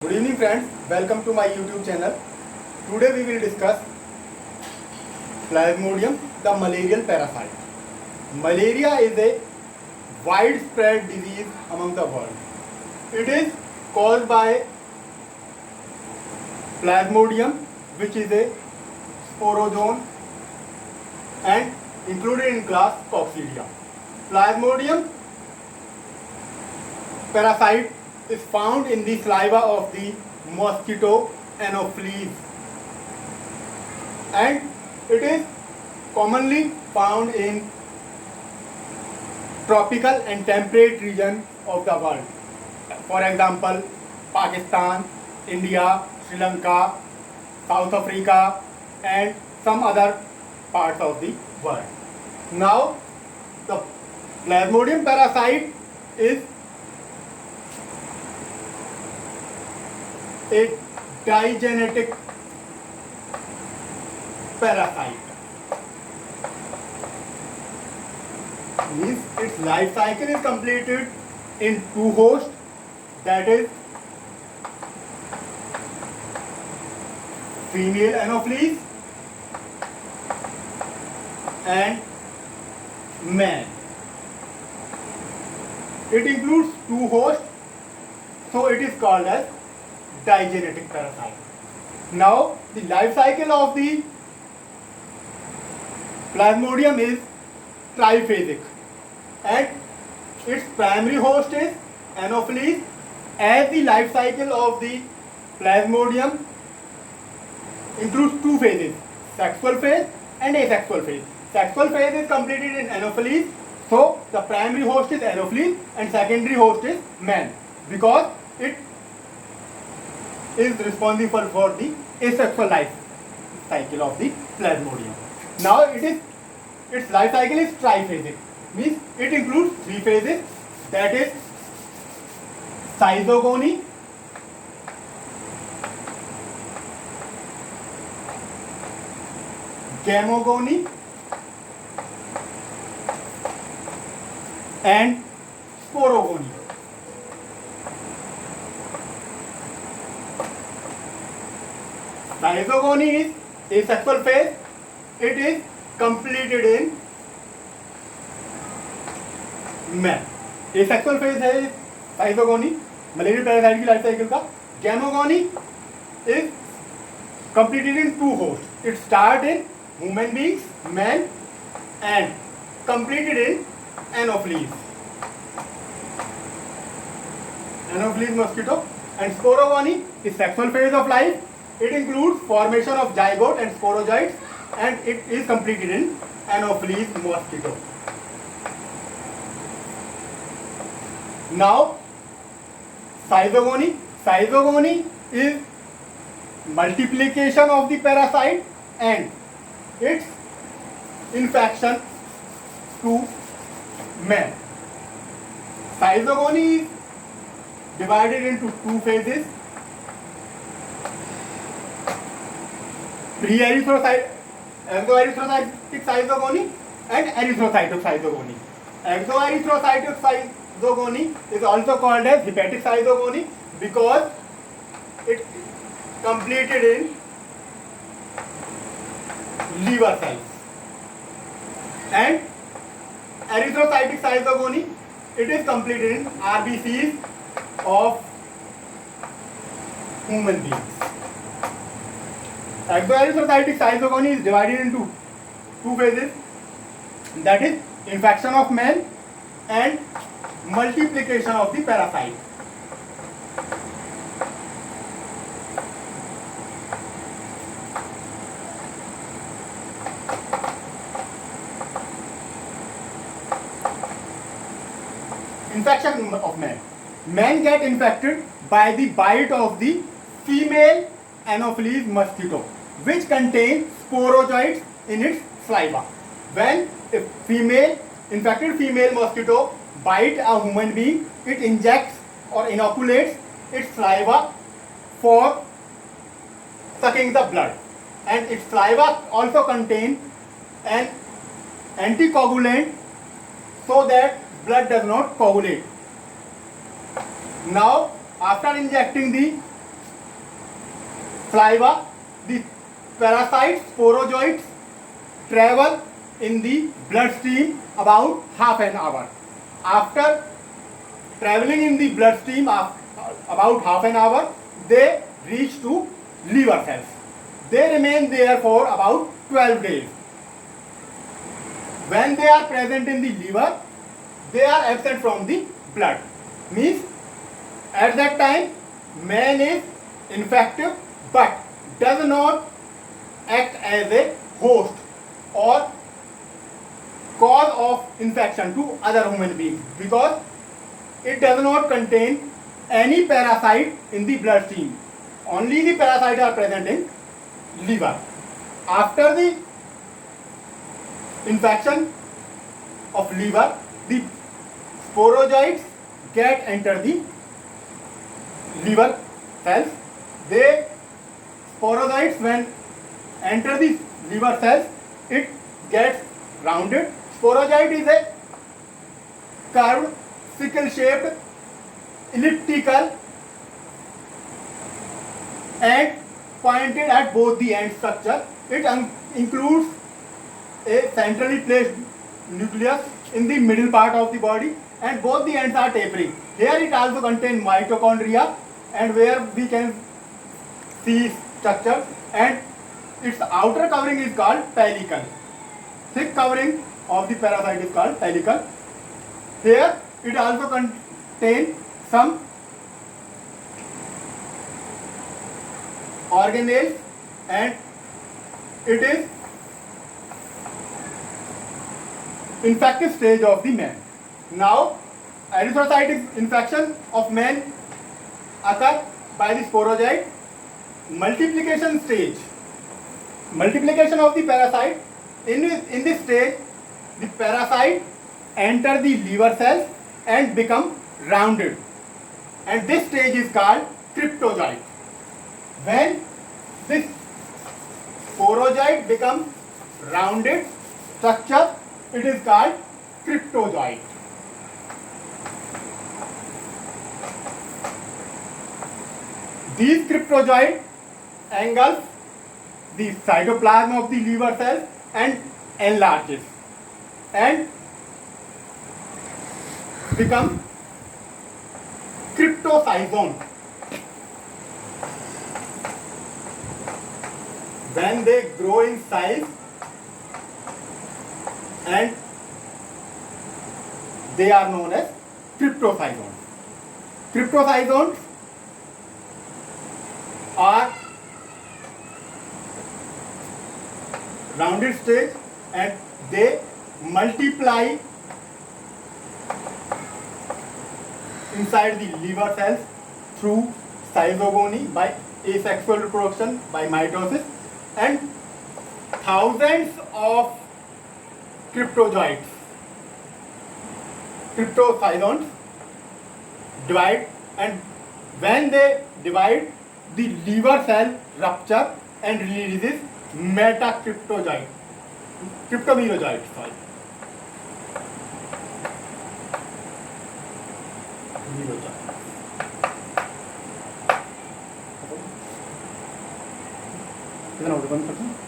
Good evening friends, welcome to my YouTube channel. Today we will discuss Plasmodium, the malarial parasite. Malaria is a widespread disease among the world. It is caused by Plasmodium, which is a sporozoan and included in class Coccidia. Plasmodium parasite is found in the saliva of the mosquito Anopheles, and it is commonly found in tropical and temperate regions of the world. For example, Pakistan, India, Sri Lanka, South Africa, and some other parts of the world. Now, the Plasmodium parasite is a digenetic parasite. Means its life cycle is completed in two hosts, that is female Anopheles and man. It includes two hosts, so it is called as digenetic parasite. Now, the life cycle of the Plasmodium is triphasic, and its primary host is Anopheles, as the life cycle of the Plasmodium includes two phases, sexual phase and asexual phase. Sexual phase is completed in Anopheles, so the primary host is Anopheles and secondary host is man, because it is responsible for the asexual life cycle of the Plasmodium. Now its life cycle is triphasic, means it includes three phases, that is schizogony, gamogony, and sporogony. Schizogony is asexual phase. It is completed in man. Asexual phase है schizogony, malaria parasite की life cycle का. Gamogony is completed in two hosts. It starts in human beings, man, and completed in Anopheles. Anopheles mosquito. And sporogony is sexual phase of life. It includes formation of zygote and sporozoites, and it is completed in Anopheles mosquito. Now, schizogony. Schizogony is multiplication of the parasite and its infection to man. Schizogony is divided into two phases, exoerythrocytic schizogony and erythrocytic schizogony. Exoerythrocytic schizogony is also called as hepatic schizogony because it completed in liver cells. And erythrocytic schizogony, it is completed in RBCs of human beings. Exoerythrocytic schizogony is divided into two phases, that is infection of man and multiplication of the parasite. Infection of man. Men get infected by the bite of the female Anopheles mosquito, which contains sporozoites in its saliva. When a infected female mosquito bites a human being, it injects or inoculates its saliva for sucking the blood, and its saliva also contains an anticoagulant so that blood does not coagulate. Now, after injecting the saliva, the parasites, sporozoites travel in the bloodstream about half an hour. After traveling in the bloodstream about half an hour, they reach to liver cells. They remain there for about 12 days. When they are present in the liver, they are absent from the blood. Means at that time man is infective but does not act as a host or cause of infection to other human beings, because it does not contain any parasite in the bloodstream. Only the parasites are present in liver. After the infection of liver, the sporozoites enter the liver cells. They sporozoites, when enter the liver cells, it gets rounded. Sporozoite is a curved, sickle-shaped, elliptical and pointed at both the end structure. It includes a centrally placed nucleus in the middle part of the body, and both the ends are tapering. Here it also contains mitochondria, and where we can see structure, and its outer covering is called pellicle. Thick covering of the parasite is called pellicle. Here it also contains some organelles, and it is infective stage of the man. Now erythrocytic infection of man occur by the sporozoite. Multiplication stage, multiplication of the parasite. In this stage, the parasite enter the liver cells and become rounded, and this stage is called cryptozoite. When this sporozoite becomes rounded structure, it is called cryptozoite. These cryptozoite engulf the cytoplasm of the liver cells and enlarges and become cryptosizome. When they grow in size and they are known as cryptocytones. Cryptocytones are rounded stage, and they multiply inside the liver cells through zygogony by asexual reproduction by mitosis, and thousands of cryptocytones divide, and when they divide, the liver cell rupture and releases metacryptozoite, cryptomerozoite, sorry. Merozoite.